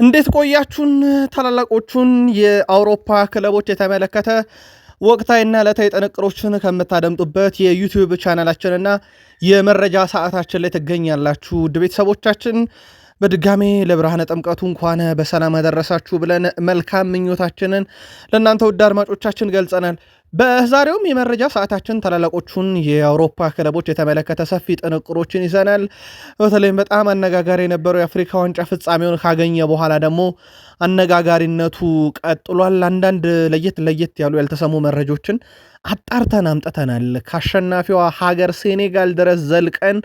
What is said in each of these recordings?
እንዴት ቆያችሁን? ታላላቆቹን የአውሮፓ ክለቦች የተመለከተ ወቅታዊና ዕለታዊ ጥንቅሮችን ከምታደምጡበት የዩቲዩብ ቻናላችንና የመረጃ ሰዓታችን ላይ ትገኛላችሁ። ውድ ቤተሰቦቻችን በድጋሜ ለብርሃነ ጥምቀቱ እንኳን በሰላም አደረሳችሁ ብለን መልካም ምኞታችንን ለእናንተ ውድ አድማጮቻችን ገልጸናል። በዛሬውም የመረጃ ሰዓታችን ታላላቆቹን የአውሮፓ ክለቦች የተመለከተ ሰፊ ጥንቅሮችን ይዘናል። በተለይም በጣም አነጋጋሪ የነበረው የአፍሪካ ዋንጫ ፍጻሜውን ካገኘ በኋላ ደግሞ አነጋጋሪነቱ ቀጥሏል። አንዳንድ ለየት ያሉ ያልተሰሙ መረጃዎችን አጣርተን አምጥተናል። ከአሸናፊዋ ሀገር ሴኔጋል ድረስ ዘልቀን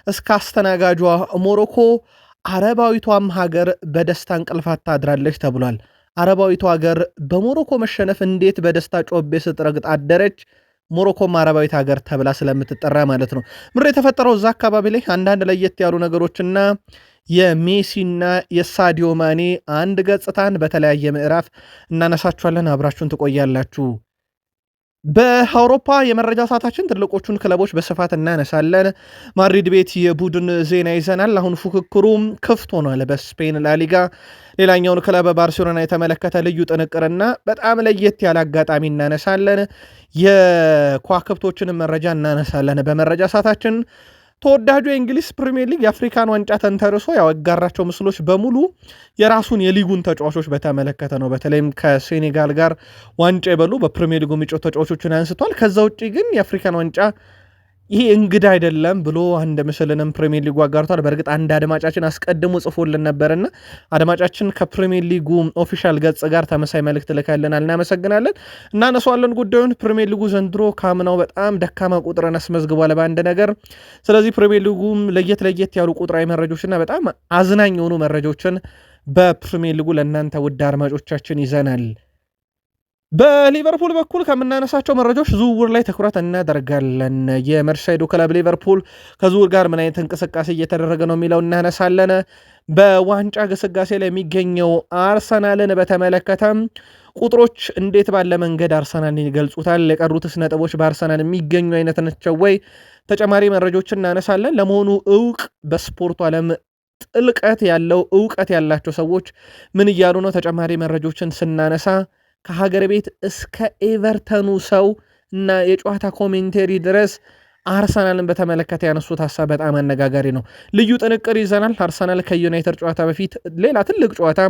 እስከ አስተናጋጇ ሞሮኮ አረባዊቷም ሀገር በደስታ እንቅልፍ ታድራለች ተብሏል። አረባዊቷ ሀገር በሞሮኮ መሸነፍ እንዴት በደስታ ጮቤ ስትረግጥ አደረች? ሞሮኮም አረባዊት ሀገር ተብላ ስለምትጠራ ማለት ነው። ምር የተፈጠረው እዛ አካባቢ ላይ አንዳንድ ለየት ያሉ ነገሮችና የሜሲና የሳዲዮ ማኔ አንድ ገጽታን በተለያየ ምዕራፍ እናነሳችኋለን። አብራችሁን ትቆያላችሁ። በአውሮፓ የመረጃ ሰዓታችን ትልቆቹን ክለቦች በስፋት እናነሳለን። ማድሪድ ቤት የቡድን ዜና ይዘናል። አሁን ፉክክሩ ክፍት ሆኗል በስፔን ላሊጋ። ሌላኛውን ክለብ ባርሴሎና የተመለከተ ልዩ ጥንቅርና በጣም ለየት ያለ አጋጣሚ እናነሳለን። የኳክብቶችን መረጃ እናነሳለን። በመረጃ ሰዓታችን ተወዳጁ የእንግሊዝ ፕሪሚየር ሊግ የአፍሪካን ዋንጫ ተንተርሶ ያጋራቸው ምስሎች በሙሉ የራሱን የሊጉን ተጫዋቾች በተመለከተ ነው። በተለይም ከሴኔጋል ጋር ዋንጫ የበሉ በፕሪሚየር ሊጉ የሚጫወቱ ተጫዋቾችን አንስቷል። ከዛ ውጭ ግን የአፍሪካን ዋንጫ ይሄ እንግዳ አይደለም ብሎ አንድ ምስልንም ፕሪሚየር ሊጉ አጋርቷል። በእርግጥ አንድ አድማጫችን አስቀድሞ ጽፎልን ነበርና አድማጫችን ከፕሪሚየር ሊጉ ኦፊሻል ገጽ ጋር ተመሳይ መልእክት ልካልናል። እናመሰግናለን። እናነሷለን ጉዳዩን። ፕሪሚየር ሊጉ ዘንድሮ ካምናው በጣም ደካማ ቁጥርን አስመዝግቧል በአንድ ነገር። ስለዚህ ፕሪሚየር ሊጉም ለየት ያሉ ቁጥራዊ መረጃዎችና በጣም አዝናኝ የሆኑ መረጃዎችን በፕሪሚየር ሊጉ ለእናንተ ውድ አድማጮቻችን ይዘናል። በሊቨርፑል በኩል ከምናነሳቸው መረጃዎች ዝውውር ላይ ትኩረት እናደርጋለን። የመርሳይዱ ክለብ ሊቨርፑል ከዝውውር ጋር ምን አይነት እንቅስቃሴ እየተደረገ ነው የሚለው እናነሳለን። በዋንጫ ግስጋሴ ላይ የሚገኘው አርሰናልን በተመለከተም ቁጥሮች እንዴት ባለ መንገድ አርሰናልን ይገልጹታል? የቀሩትስ ነጥቦች በአርሰናል የሚገኙ አይነት ናቸው ወይ? ተጨማሪ መረጃዎችን እናነሳለን። ለመሆኑ እውቅ በስፖርቱ ዓለም ጥልቀት ያለው እውቀት ያላቸው ሰዎች ምን እያሉ ነው? ተጨማሪ መረጃዎችን ስናነሳ ከሀገር ቤት እስከ ኤቨርተኑ ሰው እና የጨዋታ ኮሜንቴሪ ድረስ አርሰናልን በተመለከተ ያነሱት ሀሳብ በጣም አነጋጋሪ ነው። ልዩ ጥንቅር ይዘናል። አርሰናል ከዩናይትድ ጨዋታ በፊት ሌላ ትልቅ ጨዋታ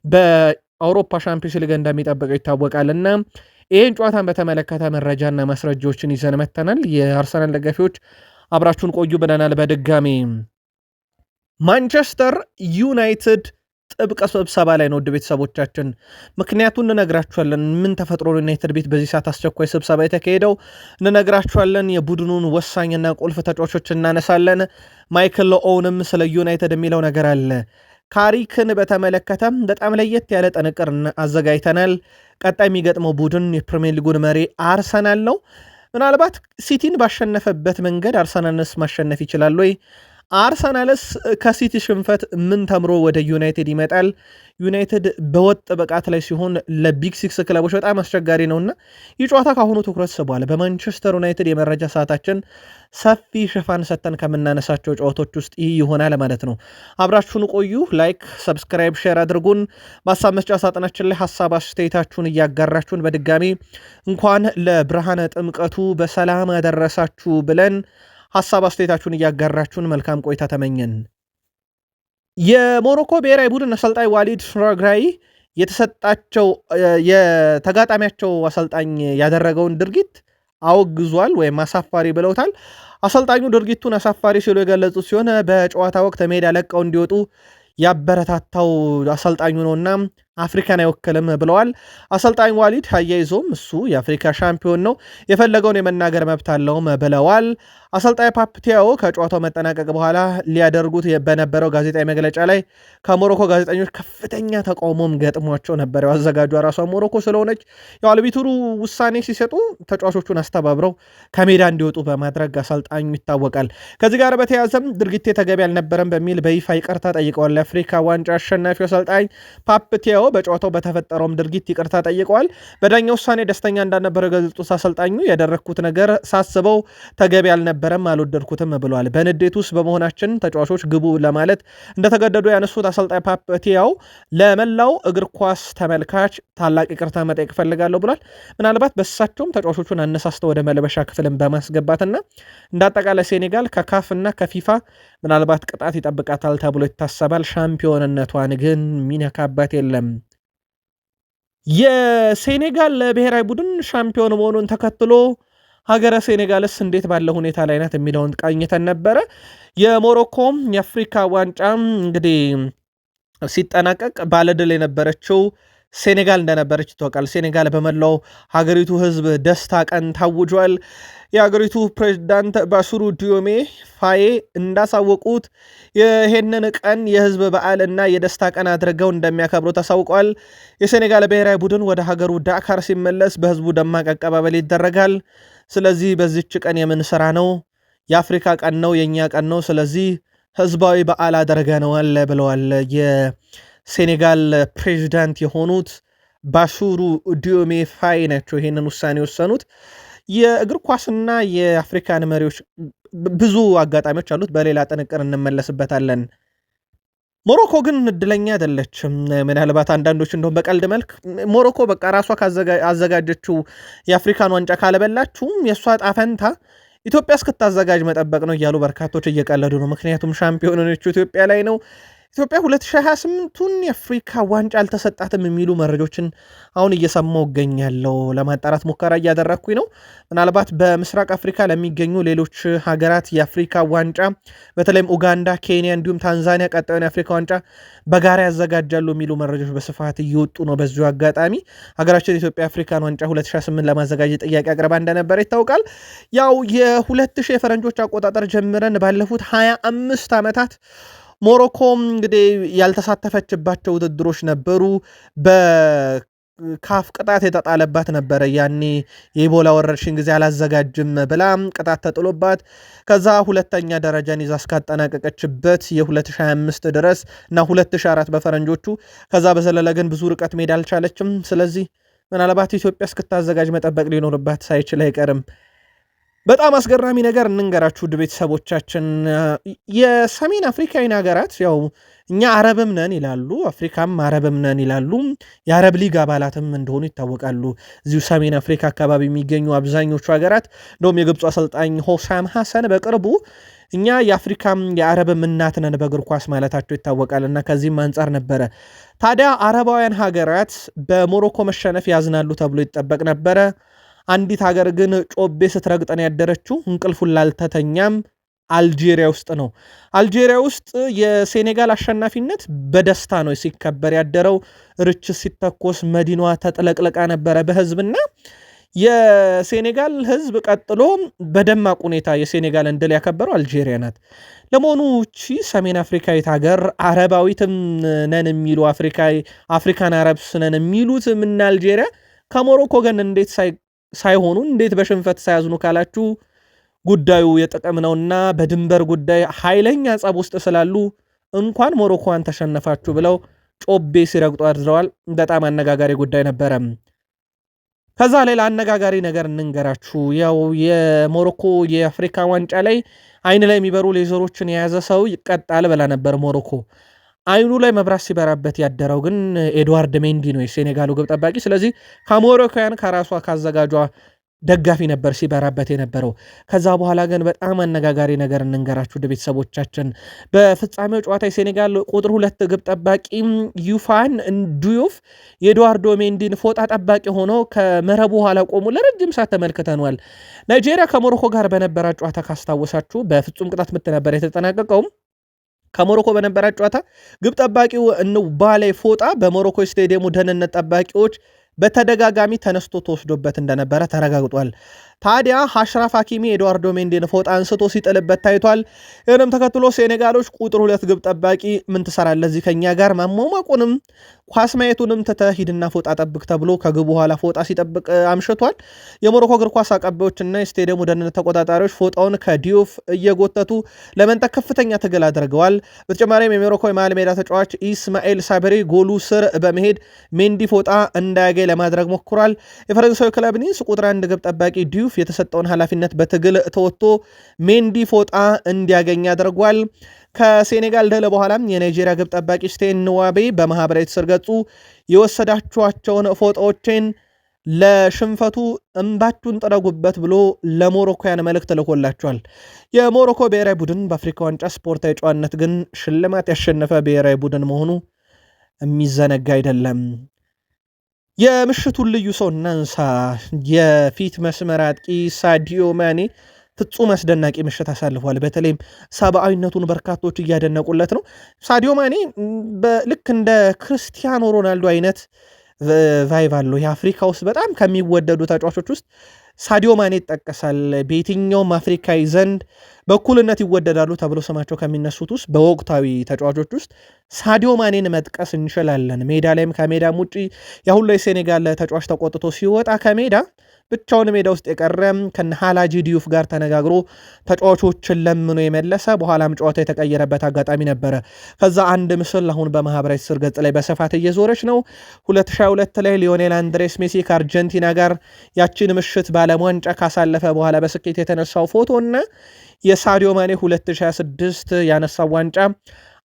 በአውሮፓ ሻምፒዮንስ ሊግ እንደሚጠበቀው ይታወቃል እና ይህን ጨዋታን በተመለከተ መረጃና ማስረጃዎችን ይዘን መተናል። የአርሰናል ደጋፊዎች አብራችሁን ቆዩ ብለናል። በድጋሚ ማንቸስተር ዩናይትድ ጥብቅ ስብሰባ ላይ ነው። ውድ ቤተሰቦቻችን ምክንያቱን እንነግራችኋለን። ምን ተፈጥሮ ዩናይትድ ቤት በዚህ ሰዓት አስቸኳይ ስብሰባ የተካሄደው እንነግራችኋለን። የቡድኑን ወሳኝና ቁልፍ ተጫዋቾች እናነሳለን። ማይክል ኦውንም ስለ ዩናይትድ የሚለው ነገር አለ። ካሪክን በተመለከተ በጣም ለየት ያለ ጥንቅር አዘጋጅተናል። ቀጣይ የሚገጥመው ቡድን የፕሪሚየር ሊጉን መሪ አርሰናል ነው። ምናልባት ሲቲን ባሸነፈበት መንገድ አርሰናልንስ ማሸነፍ ይችላል ወይ? አርሰናልስ ከሲቲ ሽንፈት ምን ተምሮ ወደ ዩናይትድ ይመጣል? ዩናይትድ በወጥ ብቃት ላይ ሲሆን ለቢግ ሲክስ ክለቦች በጣም አስቸጋሪ ነውና ይህ ጨዋታ ካሁኑ ትኩረት ስቧል። በማንቸስተር ዩናይትድ የመረጃ ሰዓታችን ሰፊ ሽፋን ሰጥተን ከምናነሳቸው ጨዋታዎች ውስጥ ይህ ይሆናል ማለት ነው። አብራችሁን ቆዩ። ላይክ፣ ሰብስክራይብ፣ ሼር አድርጉን። በሀሳብ መስጫ ሳጥናችን ላይ ሀሳብ አስተያየታችሁን እያጋራችሁን በድጋሚ እንኳን ለብርሃነ ጥምቀቱ በሰላም አደረሳችሁ ብለን ሀሳብ አስተያየታችሁን እያጋራችሁን መልካም ቆይታ ተመኘን። የሞሮኮ ብሔራዊ ቡድን አሰልጣኝ ዋሊድ ራግራይ የተሰጣቸው የተጋጣሚያቸው አሰልጣኝ ያደረገውን ድርጊት አወግዟል ወይም አሳፋሪ ብለውታል። አሰልጣኙ ድርጊቱን አሳፋሪ ሲሉ የገለጹት ሲሆን በጨዋታ ወቅት ሜዳ ለቀው እንዲወጡ ያበረታታው አሰልጣኙ ነውና አፍሪካን አይወክልም ብለዋል። አሰልጣኝ ዋሊድ አያይዞም እሱ የአፍሪካ ሻምፒዮን ነው፣ የፈለገውን የመናገር መብት አለውም ብለዋል። አሰልጣኝ ፓፕቲያው ከጨዋታው መጠናቀቅ በኋላ ሊያደርጉት በነበረው ጋዜጣዊ መግለጫ ላይ ከሞሮኮ ጋዜጠኞች ከፍተኛ ተቃውሞም ገጥሟቸው ነበር። አዘጋጇ ራሷ ሞሮኮ ስለሆነች የአልቢቱሩ ውሳኔ ሲሰጡ ተጫዋቾቹን አስተባብረው ከሜዳ እንዲወጡ በማድረግ አሰልጣኙ ይታወቃል። ከዚህ ጋር በተያያዘም ድርጊቴ ተገቢ አልነበረም በሚል በይፋ ይቅርታ ጠይቀዋል። ለአፍሪካ ዋንጫ አሸናፊው አሰልጣኝ ፓፕቲያው በጨዋታው በተፈጠረውም ድርጊት ይቅርታ ጠይቀዋል። በዳኛው ውሳኔ ደስተኛ እንዳልነበረ የገለጹት አሰልጣኙ ያደረግኩት ነገር ሳስበው ተገቢ አልነበረም አልነበረም አልወደድኩትም ብለዋል። በንዴት ውስጥ በመሆናችን ተጫዋቾች ግቡ ለማለት እንደተገደዱ ያነሱት አሰልጣኝ ፓፔቲያው ለመላው እግር ኳስ ተመልካች ታላቅ ይቅርታ መጠየቅ እፈልጋለሁ ብሏል። ምናልባት በሳቸውም ተጫዋቾቹን አነሳስተው ወደ መልበሻ ክፍልን በማስገባትና እንደ አጠቃላይ ሴኔጋል ከካፍ እና ከፊፋ ምናልባት ቅጣት ይጠብቃታል ተብሎ ይታሰባል። ሻምፒዮንነቷን ግን ሚነካባት የለም። የሴኔጋል ብሔራዊ ቡድን ሻምፒዮን መሆኑን ተከትሎ ሀገረ ሴኔጋልስ እንዴት ባለ ሁኔታ ላይ ናት የሚለውን ቃኝተን ነበረ። የሞሮኮም የአፍሪካ ዋንጫ እንግዲህ ሲጠናቀቅ ባለድል የነበረችው ሴኔጋል እንደነበረች ይታወቃል። ሴኔጋል በመላው ሀገሪቱ ሕዝብ ደስታ ቀን ታውጇል። የሀገሪቱ ፕሬዝዳንት ባሱሩ ዲዮሜ ፋዬ እንዳሳወቁት ይህንን ቀን የህዝብ በዓል እና የደስታ ቀን አድርገው እንደሚያከብሩ ታሳውቋል። የሴኔጋል ብሔራዊ ቡድን ወደ ሀገሩ ዳካር ሲመለስ በህዝቡ ደማቅ አቀባበል ይደረጋል። ስለዚህ በዚች ቀን የምን ስራ ነው? የአፍሪካ ቀን ነው፣ የእኛ ቀን ነው። ስለዚህ ህዝባዊ በዓል አደረገነዋል ብለዋል። የሴኔጋል ፕሬዝዳንት የሆኑት ባሱሩ ዲዮሜ ፋዬ ናቸው ይህንን ውሳኔ የወሰኑት። የእግር ኳስና የአፍሪካን መሪዎች ብዙ አጋጣሚዎች አሉት። በሌላ ጥንቅር እንመለስበታለን። ሞሮኮ ግን እድለኛ አይደለችም። ምናልባት አንዳንዶች እንደውም በቀልድ መልክ ሞሮኮ በቃ ራሷ አዘጋጀችው የአፍሪካን ዋንጫ ካለበላችሁም የእሷ ጣፈንታ ኢትዮጵያ እስክታዘጋጅ መጠበቅ ነው እያሉ በርካቶች እየቀለዱ ነው። ምክንያቱም ሻምፒዮኖቹ ኢትዮጵያ ላይ ነው። ኢትዮጵያ 2028ቱን የአፍሪካ ዋንጫ አልተሰጣትም የሚሉ መረጃዎችን አሁን እየሰማሁ እገኛለሁ። ለማጣራት ሙከራ እያደረግኩኝ ነው። ምናልባት በምስራቅ አፍሪካ ለሚገኙ ሌሎች ሀገራት የአፍሪካ ዋንጫ በተለይም ኡጋንዳ፣ ኬንያ እንዲሁም ታንዛኒያ ቀጣዩን የአፍሪካ ዋንጫ በጋራ ያዘጋጃሉ የሚሉ መረጃዎች በስፋት እየወጡ ነው። በዚሁ አጋጣሚ ሀገራችን ኢትዮጵያ አፍሪካን ዋንጫ 2028 ለማዘጋጀት ጥያቄ አቅርባ እንደነበረ ይታወቃል። ያው የ2000 የፈረንጆች አቆጣጠር ጀምረን ባለፉት 25 ዓመታት ሞሮኮም እንግዲህ ያልተሳተፈችባቸው ውድድሮች ነበሩ። በካፍ ቅጣት የተጣለባት ነበረ። ያኔ የኢቦላ ወረርሽኝ ጊዜ አላዘጋጅም ብላ ቅጣት ተጥሎባት ከዛ ሁለተኛ ደረጃን ይዛ እስካጠናቀቀችበት የ2025 ድረስ እና 2004 በፈረንጆቹ ከዛ በዘለለ ግን ብዙ ርቀት መሄድ አልቻለችም። ስለዚህ ምናልባት ኢትዮጵያ እስክታዘጋጅ መጠበቅ ሊኖርባት ሳይችል አይቀርም። በጣም አስገራሚ ነገር እንንገራችሁ ውድ ቤተሰቦቻችን። የሰሜን አፍሪካዊን ሀገራት ያው እኛ አረብም ነን ይላሉ፣ አፍሪካም አረብም ነን ይላሉ። የአረብ ሊግ አባላትም እንደሆኑ ይታወቃሉ። እዚሁ ሰሜን አፍሪካ አካባቢ የሚገኙ አብዛኞቹ ሀገራት እንደውም የግብፁ አሰልጣኝ ሆሳም ሐሰን በቅርቡ እኛ የአፍሪካም የአረብም እናት ነን በእግር ኳስ ማለታቸው ይታወቃል። እና ከዚህም አንጻር ነበረ ታዲያ አረባውያን ሀገራት በሞሮኮ መሸነፍ ያዝናሉ ተብሎ ይጠበቅ ነበረ። አንዲት ሀገር ግን ጮቤ ስትረግጠን ያደረችው እንቅልፉን ላልተተኛም አልጄሪያ ውስጥ ነው። አልጄሪያ ውስጥ የሴኔጋል አሸናፊነት በደስታ ነው ሲከበር ያደረው። ርችት ሲተኮስ መዲናዋ ተጥለቅለቃ ነበረ በህዝብና የሴኔጋል ህዝብ ቀጥሎ በደማቅ ሁኔታ የሴኔጋልን ድል ያከበረው አልጄሪያ ናት። ለመሆኑ እቺ ሰሜን አፍሪካዊት ሀገር አረባዊትም ነን የሚሉ አፍሪካን አረብስ ነን የሚሉት ምና አልጄሪያ ከሞሮኮ ግን እንዴት ሳይሆኑ እንዴት በሽንፈት ሳያዝኑ ካላችሁ ጉዳዩ የጥቅም ነውና በድንበር ጉዳይ ኃይለኛ ጸብ ውስጥ ስላሉ እንኳን ሞሮኮዋን ተሸነፋችሁ ብለው ጮቤ ሲረግጡ አድረዋል። በጣም አነጋጋሪ ጉዳይ ነበረ። ከዛ ሌላ አነጋጋሪ ነገር እንንገራችሁ። ያው የሞሮኮ የአፍሪካ ዋንጫ ላይ አይን ላይ የሚበሩ ሌዘሮችን የያዘ ሰው ይቀጣል ብላ ነበር ሞሮኮ። አይኑ ላይ መብራት ሲበራበት ያደረው ግን ኤድዋርድ ሜንዲ ነው የሴኔጋሉ ግብ ጠባቂ። ስለዚህ ከሞሮኮያን ከራሷ ካዘጋጇ ደጋፊ ነበር ሲበራበት የነበረው። ከዛ በኋላ ግን በጣም አነጋጋሪ ነገር እንንገራችሁ ወደ ቤተሰቦቻችን። በፍጻሜው ጨዋታ የሴኔጋል ቁጥር 2 ግብ ጠባቂ ዩፋን ዱዮፍ የኤድዋርዶ ሜንዲን ፎጣ ጠባቂ ሆኖ ከመረቡ ኋላ ቆሙ ለረጅም ሰዓት ተመልክተነዋል። ናይጄሪያ ከሞሮኮ ጋር በነበራት ጨዋታ ካስታወሳችሁ በፍጹም ቅጣት ምት ነበር የተጠናቀቀውም። ከሞሮኮ በነበራት ጨዋታ ግብ ጠባቂው ባሌ ፎጣ በሞሮኮ ስቴዲየሙ ደህንነት ጠባቂዎች በተደጋጋሚ ተነስቶ ተወስዶበት እንደነበረ ተረጋግጧል። ታዲያ አሽራፍ ሐኪሚ ኤድዋርዶ ሜንዲን ፎጣ አንስቶ ሲጥልበት ታይቷል። ይህንም ተከትሎ ሴኔጋሎች ቁጥር 2 ግብ ጠባቂ ምን ትሰራለህ እዚህ ከኛ ጋር ማሟሟቁንም ኳስ ማየቱንም ትተህ ሂድና ፎጣ ጠብቅ ተብሎ ከግቡ በኋላ ፎጣ ሲጠብቅ አምሽቷል። የሞሮኮ እግር ኳስ አቀባዮችና የስቴዲየሙ ደህንነት ተቆጣጣሪዎች ፎጣውን ከዲዮፍ እየጎተቱ ለመንጠቅ ከፍተኛ ትግል አድርገዋል። በተጨማሪም የሞሮኮ የመሃል ሜዳ ተጫዋች ኢስማኤል ሳብሪ ጎሉ ስር በመሄድ ሜንዲ ፎጣ እንዳያገኝ ለማድረግ ሞክሯል። የፈረንሳዊ ክለብ ኒስ ቁጥር 1 ግብ ጠባቂ ዲዮፍ ዲዩፍ የተሰጠውን ኃላፊነት በትግል ተወጥቶ ሜንዲ ፎጣ እንዲያገኝ አድርጓል። ከሴኔጋል ድል በኋላም የናይጄሪያ ግብ ጠባቂ ስቴን ንዋቤ በማህበራዊ ትስስር ገጹ የወሰዳችኋቸውን ፎጣዎችን ለሽንፈቱ እንባችሁን ጥረጉበት ብሎ ለሞሮኮያን መልእክት ልኮላቸዋል። የሞሮኮ ብሔራዊ ቡድን በአፍሪካ ዋንጫ ስፖርታዊ ጨዋነት ግን ሽልማት ያሸነፈ ብሔራዊ ቡድን መሆኑ የሚዘነጋ አይደለም። የምሽቱን ልዩ ሰው እናንሳ። የፊት መስመር አጥቂ ሳዲዮ ማኔ ፍጹም አስደናቂ ምሽት አሳልፏል። በተለይም ሰብአዊነቱን በርካቶች እያደነቁለት ነው። ሳዲዮ ማኔ ልክ እንደ ክርስቲያኖ ሮናልዶ አይነት ቫይቭ አለው። የአፍሪካ ውስጥ በጣም ከሚወደዱ ተጫዋቾች ውስጥ ሳዲዮ ማኔ ይጠቀሳል። በየትኛውም አፍሪካዊ ዘንድ በእኩልነት ይወደዳሉ ተብሎ ስማቸው ከሚነሱት ውስጥ በወቅታዊ ተጫዋቾች ውስጥ ሳዲዮ ማኔን መጥቀስ እንችላለን። ሜዳ ላይም ከሜዳም ውጭ የሁሉ የሴኔጋል ተጫዋች ተቆጥቶ ሲወጣ ከሜዳ ብቻውን ሜዳ ውስጥ የቀረ ከነ ሃላጂ ዲዩፍ ጋር ተነጋግሮ ተጫዋቾችን ለምኖ የመለሰ በኋላም ጨዋታ የተቀየረበት አጋጣሚ ነበረ። ከዛ አንድ ምስል አሁን በማህበራዊ ትስስር ገጽ ላይ በስፋት እየዞረች ነው። 2022 ላይ ሊዮኔል አንድሬስ ሜሲ ከአርጀንቲና ጋር ያችን ምሽት በዓለም ዋንጫ ካሳለፈ በኋላ በስኬት የተነሳው ፎቶ እና የሳዲዮ ማኔ 2026 ያነሳው ዋንጫ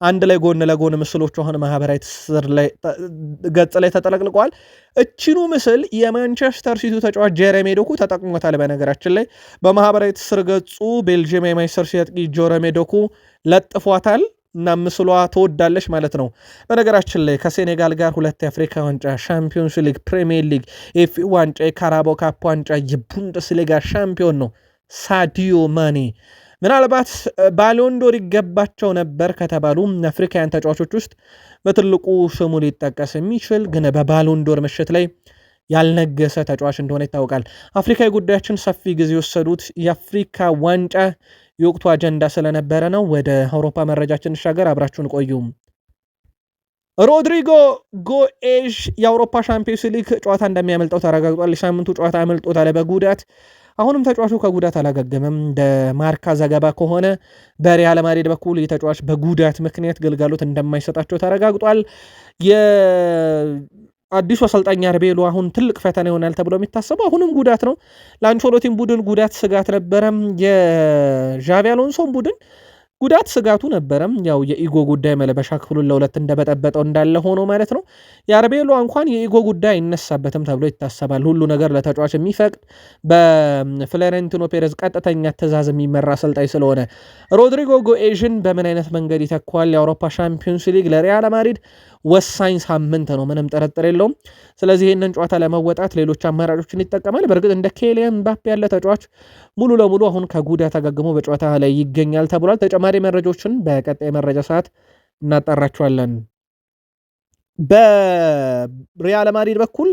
አንድ ላይ ጎን ለጎን ምስሎቹ አሁን ማህበራዊ ትስስር ገጽ ላይ ተጠለቅልቀዋል። እቺኑ ምስል የማንቸስተር ሲቲ ተጫዋች ጀረሚ ዶኩ ተጠቅሞታል። በነገራችን ላይ በማህበራዊ ትስስር ገጹ ቤልጂየም የማንቸስተር ሲቲ አጥቂ ጀረሚ ዶኩ ለጥፏታል እና ምስሏ ትወዳለች ማለት ነው። በነገራችን ላይ ከሴኔጋል ጋር 2 የአፍሪካ ዋንጫ፣ ሻምፒዮንስ ሊግ፣ ፕሪሚየር ሊግ፣ ኤፍ ዋንጫ፣ የካራቦ ካፕ ዋንጫ፣ የቡንደስሊጋ ሻምፒዮን ነው ሳዲዮ ማኔ። ምናልባት ባሎንዶር ይገባቸው ነበር ከተባሉ አፍሪካውያን ተጫዋቾች ውስጥ በትልቁ ስሙ ሊጠቀስ የሚችል ግን በባሎንዶር ምሽት ላይ ያልነገሰ ተጫዋች እንደሆነ ይታወቃል። አፍሪካዊ ጉዳያችን ሰፊ ጊዜ የወሰዱት የአፍሪካ ዋንጫ የወቅቱ አጀንዳ ስለነበረ ነው። ወደ አውሮፓ መረጃችን እንሻገር፣ አብራችሁን ቆዩ። ሮድሪጎ ጎኤዥ የአውሮፓ ሻምፒዮንስ ሊግ ጨዋታ እንደሚያመልጠው ተረጋግጧል። የሳምንቱ ጨዋታ አመልጦታል በጉዳት። አሁንም ተጫዋቹ ከጉዳት አላገገመም። እንደ ማርካ ዘገባ ከሆነ በሪያል ማድሪድ በኩል የተጫዋች በጉዳት ምክንያት ግልጋሎት እንደማይሰጣቸው ተረጋግጧል። የአዲሱ አሰልጣኝ አርቤሎ አሁን ትልቅ ፈተና ይሆናል ተብሎ የሚታሰበው አሁንም ጉዳት ነው። ለአንቾሎቲም ቡድን ጉዳት ስጋት ነበረም። የዣቪ አሎንሶም ቡድን ጉዳት ስጋቱ ነበረም። ያው የኢጎ ጉዳይ መለበሻ ክፍሉን ለሁለት እንደበጠበጠው እንዳለ ሆኖ ማለት ነው። የአርቤሎ እንኳን የኢጎ ጉዳይ አይነሳበትም ተብሎ ይታሰባል። ሁሉ ነገር ለተጫዋች የሚፈቅድ በፍሎሬንቲኖ ፔሬዝ ቀጥተኛ ትዕዛዝ የሚመራ አሰልጣኝ ስለሆነ ሮድሪጎ ጎኤዥን በምን አይነት መንገድ ይተኳል? የአውሮፓ ሻምፒዮንስ ሊግ ለሪያል ማድሪድ ወሳኝ ሳምንት ነው፣ ምንም ጥርጥር የለውም። ስለዚህ ይህንን ጨዋታ ለመወጣት ሌሎች አማራጮችን ይጠቀማል። በእርግጥ እንደ ኬሊያን ምባፔ ያለ ተጫዋች ሙሉ ለሙሉ አሁን ከጉዳት አገግሞ በጨዋታ ላይ ይገኛል ተብሏል። ተጨማሪ መረጃዎችን በቀጣይ መረጃ ሰዓት እናጣራቸዋለን። በሪያል ማድሪድ በኩል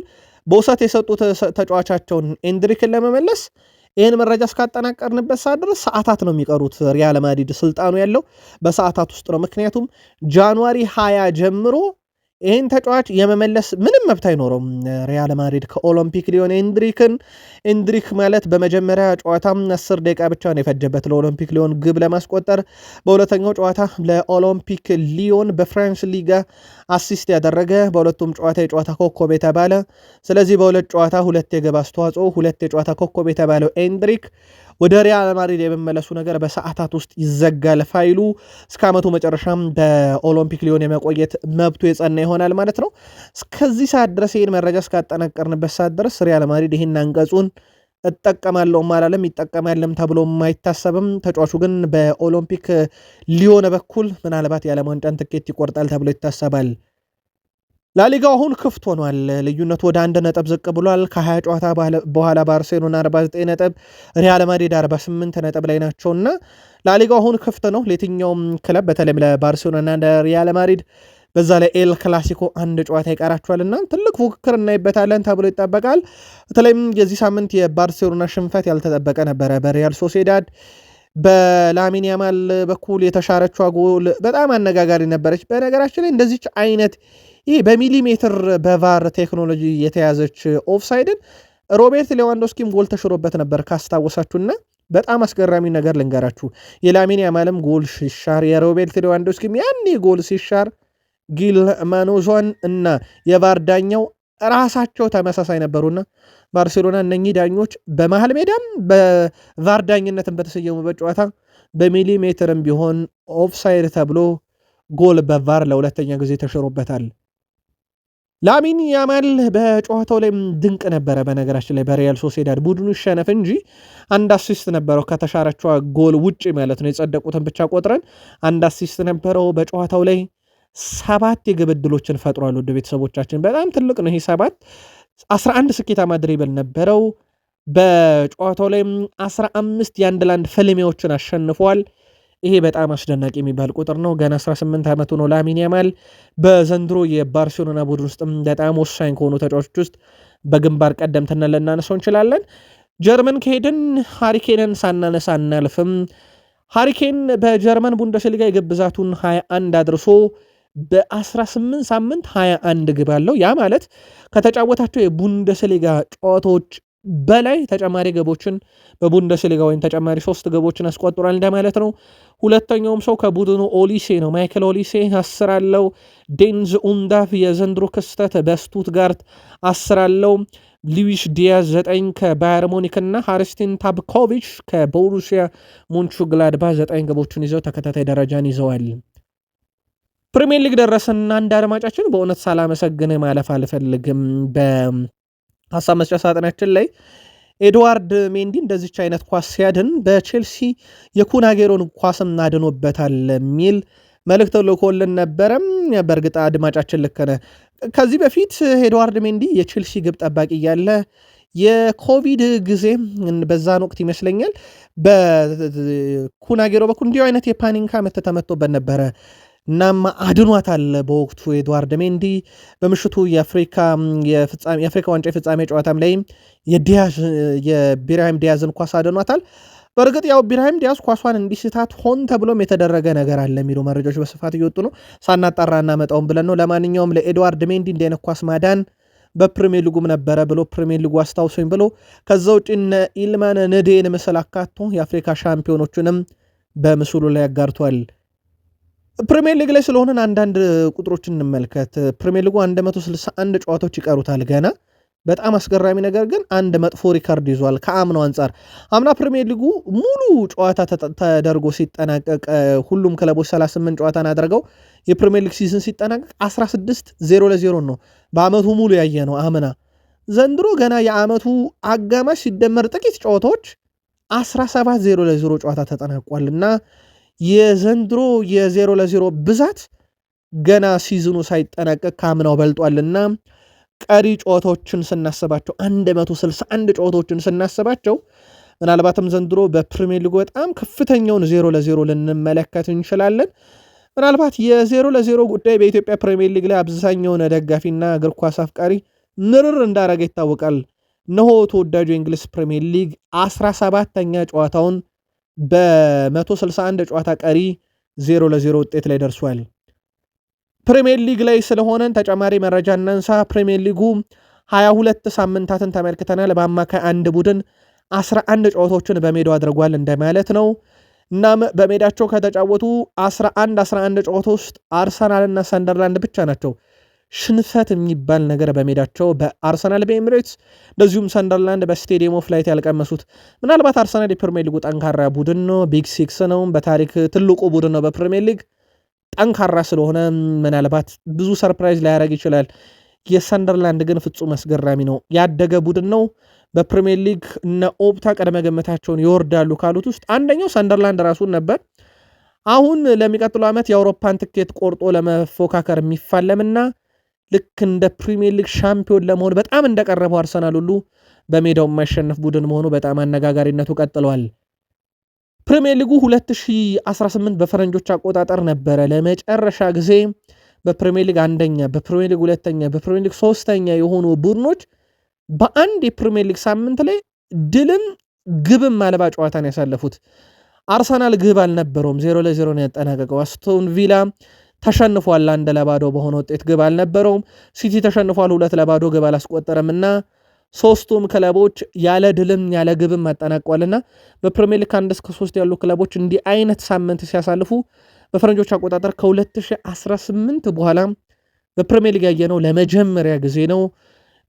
በውሰት የሰጡት ተጫዋቻቸውን ኤንድሪክን ለመመለስ ይህን መረጃ እስካጠናቀርንበት ሰዓት ድረስ ሰዓታት ነው የሚቀሩት። ሪያል ማድሪድ ስልጣኑ ያለው በሰዓታት ውስጥ ነው። ምክንያቱም ጃንዋሪ 20 ጀምሮ ይህን ተጫዋች የመመለስ ምንም መብት አይኖረውም ሪያል ማድሪድ ከኦሎምፒክ ሊዮን ኤንድሪክ ማለት በመጀመሪያ ጨዋታ 10 ደቂቃ ብቻ ነው የፈጀበት ለኦሎምፒክ ሊዮን ግብ ለማስቆጠር። በሁለተኛው ጨዋታ ለኦሎምፒክ ሊዮን በፍራንስ ሊጋ አሲስት ያደረገ፣ በሁለቱም ጨዋታ የጨዋታ ኮከብ የተባለ። ስለዚህ በሁለት ጨዋታ 2 የግብ አስተዋጽኦ፣ 2 የጨዋታ ኮከብ የተባለው ኤንድሪክ ወደ ሪያል ማድሪድ የመመለሱ ነገር በሰዓታት ውስጥ ይዘጋል ፋይሉ። እስከ ዓመቱ መጨረሻም በኦሎምፒክ ሊዮን የመቆየት መብቱ የጸና ይሆናል ማለት ነው። እስከዚህ ሰዓት ድረስ ይህን መረጃ እስካጠናቀርንበት ሰዓት ድረስ ሪያል ማድሪድ ይህን አንቀጹን እጠቀማለሁም አላለም ይጠቀማለም ተብሎ አይታሰብም። ተጫዋቹ ግን በኦሎምፒክ ሊዮን በኩል ምናልባት የዓለም ዋንጫን ትኬት ይቆርጣል ተብሎ ይታሰባል። ላሊጋው አሁን ክፍት ሆኗል። ልዩነቱ ወደ 1 ነጥብ ዝቅ ብሏል። ከ20 ጨዋታ በኋላ ባርሴሎና 49 ነጥብ፣ ሪያል ማድሪድ 48 ነጥብ ላይ ናቸውና ላሊጋው አሁን ክፍት ነው ለየትኛውም ክለብ፣ በተለይም ለባርሴሎና እና ሪያል ማድሪድ። በዛ ላይ ኤል ክላሲኮ 1 ጨዋታ ይቀራቸዋልና ትልቅ ፉክክር እናይበታለን ተብሎ ይጠበቃል። በተለይም የዚህ ሳምንት የባርሴሎና ሽንፈት ያልተጠበቀ ነበረ በሪያል ሶሴዳድ። በላሚን ያማል በኩል የተሻረችው ጎል በጣም አነጋጋሪ ነበረች። በነገራችን ላይ እንደዚች አይነት ይህ በሚሊሜትር በቫር ቴክኖሎጂ የተያዘች ኦፍሳይድን ሮቤርት ሌዋንዶስኪም ጎል ተሽሮበት ነበር ካስታወሳችሁና በጣም አስገራሚ ነገር ልንገራችሁ። የላሚን ያማልም ጎል ሲሻር የሮቤርት ሌዋንዶስኪም ያኔ ጎል ሲሻር ጊል ማኖዟን እና የቫር ዳኛው ራሳቸው ተመሳሳይ ነበሩና ባርሴሎና እነኚህ ዳኞች በመሃል ሜዳም በቫር ዳኝነትን በተሰየሙበት ጨዋታ በሚሊሜትርም ቢሆን ኦፍሳይድ ተብሎ ጎል በቫር ለሁለተኛ ጊዜ ተሽሮበታል። ላሚን ያማል በጨዋታው ላይ ድንቅ ነበረ። በነገራችን ላይ በሪያል ሶሴዳድ ቡድኑ ይሸነፍ እንጂ አንድ አሲስት ነበረው ከተሻረቿ ጎል ውጭ ማለት ነው። የጸደቁትን ብቻ ቆጥረን አንድ አሲስት ነበረው። በጨዋታው ላይ 7 የግብ ዕድሎችን ፈጥሯል። ውድ ቤተሰቦቻችን በጣም ትልቅ ነው ይሄ 7። 11 ስኬታማ ድሪብል ነበረው። በጨዋታው ላይ 15 የአንድ ለአንድ ፍልሚያዎችን አሸንፏል። ይሄ በጣም አስደናቂ የሚባል ቁጥር ነው። ገና 18 ዓመቱ ነው ላሚን ያማል። በዘንድሮ የባርሴሎና ቡድን ውስጥ በጣም ወሳኝ ከሆኑ ተጫዋቾች ውስጥ በግንባር ቀደምትነት ልናነሳው እንችላለን። ጀርመን ከሄድን ሃሪኬንን ሳናነሳ አናልፍም። ሃሪኬን በጀርመን ቡንደስሊጋ የግብ ብዛቱን 21 አድርሶ በ18 ሳምንት 21 ግብ አለው። ያ ማለት ከተጫወታቸው የቡንደስሊጋ ጨዋታዎች በላይ ተጨማሪ ግቦችን በቡንደስሊጋ ወይም ተጨማሪ 3 ግቦችን አስቆጥሯል እንደማለት ነው። ሁለተኛውም ሰው ከቡድኑ ኦሊሴ ነው። ማይክል ኦሊሴ 10 አለው። ዴንዝ ኡንዳፍ የዘንድሮ ክስተት በስቱትጋርት 10 አለው። ሉዊስ ዲያዝ 9 ከባየር ሙኒክ እና ሃርስቲን ታብኮቪች ከቦሩሲያ ሙንቹግላድባ 9 ግቦችን ይዘው ተከታታይ ደረጃን ይዘዋል። ፕሪሚየር ሊግ ደረሰና አንድ አድማጫችን በእውነት ሳላመሰግን ማለፍ አልፈልግም። በሀሳብ መስጫ ሳጥናችን ላይ ኤድዋርድ ሜንዲ እንደዚች አይነት ኳስ ሲያድን በቼልሲ የኩን አጌሮን ኳስም አድኖበታል የሚል መልእክት ልኮልን ነበረም። በእርግጥ አድማጫችን ልክ ነህ። ከዚህ በፊት ኤድዋርድ ሜንዲ የቼልሲ ግብ ጠባቂ እያለ የኮቪድ ጊዜ በዛን ወቅት ይመስለኛል በኩን አጌሮ በኩል እንዲሁ አይነት የፓኒንካ ምት ተመቶበት ነበረ። እናም አድኗታል። በወቅቱ ኤድዋርድ ሜንዲ በምሽቱ የአፍሪካ ዋንጫ የፍጻሜ ጨዋታም ላይ የቢራሂም ዲያዝን ኳስ አድኗታል። በእርግጥ ያው ቢራሂም ዲያዝ ኳሷን እንዲስታት ሆን ተብሎም የተደረገ ነገር አለ የሚሉ መረጃዎች በስፋት እየወጡ ነው። ሳናጣራ እናመጣውም ብለን ነው። ለማንኛውም ለኤድዋርድ ሜንዲ እንዲህ አይነት ኳስ ማዳን በፕሪሚየር ሊጉም ነበረ ብሎ ፕሪሚየር ሊጉ አስታውሶኝ ብሎ ከዛ ውጭ እነ ኢልማን ንዴን ምስል አካቶ የአፍሪካ ሻምፒዮኖቹንም በምስሉ ላይ ያጋርቷል። ፕሪሚየር ሊግ ላይ ስለሆነን አንዳንድ ቁጥሮችን እንመልከት። ፕሪሚየር ሊጉ 161 ጨዋታዎች ይቀሩታል ገና። በጣም አስገራሚ ነገር ግን አንድ መጥፎ ሪካርድ ይዟል ከአምናው አንጻር። አምና ፕሪሚየር ሊጉ ሙሉ ጨዋታ ተደርጎ ሲጠናቀቅ ሁሉም ክለቦች 38 ጨዋታን አድርገው የፕሪሚየር ሊግ ሲዝን ሲጠናቀቅ 16-0-0 ነው በአመቱ ሙሉ ያየ ነው አምና። ዘንድሮ ገና የአመቱ አጋማሽ ሲደመር ጥቂት ጨዋታዎች 17-0-0 ጨዋታ ተጠናቋል እና የዘንድሮ የ0-0 ብዛት ገና ሲዝኑ ሳይጠናቀቅ ካምናው በልጧልና ቀሪ ጨዋታዎችን ስናስባቸው 161 ጨዋታዎችን ስናስባቸው ምናልባትም ዘንድሮ በፕሪሚየር ሊጉ በጣም ከፍተኛውን 0-0 ልንመለከት እንችላለን። ምናልባት የ0-0 ጉዳይ በኢትዮጵያ ፕሪሚየር ሊግ ላይ አብዛኛውን ደጋፊና እግር ኳስ አፍቃሪ ምርር እንዳረገ ይታወቃል። እነሆ ተወዳጁ የእንግሊዝ ፕሪሚየር ሊግ 17ኛ ጨዋታውን በ161 ጨዋታ ቀሪ 0-0 ውጤት ላይ ደርሷል። ፕሪሚየር ሊግ ላይ ስለሆነን ተጨማሪ መረጃ እናንሳ። ፕሪሚየር ሊጉ 22 ሳምንታትን ተመልክተናል። በአማካይ አንድ ቡድን 11 ጨዋታዎችን በሜዳው አድርጓል እንደማለት ነው። እናም በሜዳቸው ከተጫወቱ 11 ጨዋታ ውስጥ አርሰናል እና ሰንደርላንድ ብቻ ናቸው ሽንፈት የሚባል ነገር በሜዳቸው በአርሰናል በኤሚሬትስ እንደዚሁም ሰንደርላንድ በስቴዲየም ኦፍ ላይት ያልቀመሱት። ምናልባት አርሰናል የፕሪሚየር ሊጉ ጠንካራ ቡድን ነው፣ ቢግ ሲክስ ነው፣ በታሪክ ትልቁ ቡድን ነው በፕሪሚየር ሊግ ጠንካራ ስለሆነ ምናልባት ብዙ ሰርፕራይዝ ላያደርግ ይችላል። የሰንደርላንድ ግን ፍጹም አስገራሚ ነው፣ ያደገ ቡድን ነው። በፕሪሚየር ሊግ እነ ኦፕታ ቅድመ ግምታቸውን ይወርዳሉ ካሉት ውስጥ አንደኛው ሰንደርላንድ ራሱን ነበር። አሁን ለሚቀጥለው ዓመት የአውሮፓን ትኬት ቆርጦ ለመፎካከር የሚፋለምና ልክ እንደ ፕሪሚየር ሊግ ሻምፒዮን ለመሆን በጣም እንደቀረበው አርሰናል ሁሉ በሜዳው የማይሸነፍ ቡድን መሆኑ በጣም አነጋጋሪነቱ ቀጥሏል። ፕሪሚየር ሊጉ 2018 በፈረንጆች አቆጣጠር ነበረ ለመጨረሻ ጊዜ በፕሪሚየር ሊግ አንደኛ፣ በፕሪሚየር ሊግ ሁለተኛ፣ በፕሪሚየር ሊግ ሶስተኛ የሆኑ ቡድኖች በአንድ የፕሪሚየር ሊግ ሳምንት ላይ ድልም ግብም አልባ ጨዋታን ያሳለፉት። አርሰናል ግብ አልነበረውም፣ 0-0 ነው ያጠናቀቀው። አስቶን ቪላ ተሸንፏል 1-0 በሆነ ውጤት ግብ አልነበረውም። ሲቲ ተሸንፏል 2-0 ግብ አላስቆጠረም እና ሶስቱም ክለቦች ያለ ድልም ያለ ግብም አጠናቋልና በፕሪሚየር ሊግ 1-3 ያሉ ክለቦች እንዲህ አይነት ሳምንት ሲያሳልፉ በፈረንጆች አቆጣጠር ከ2018 በኋላ በፕሪሚየር ሊግ ያየነው ለመጀመሪያ ጊዜ ነው።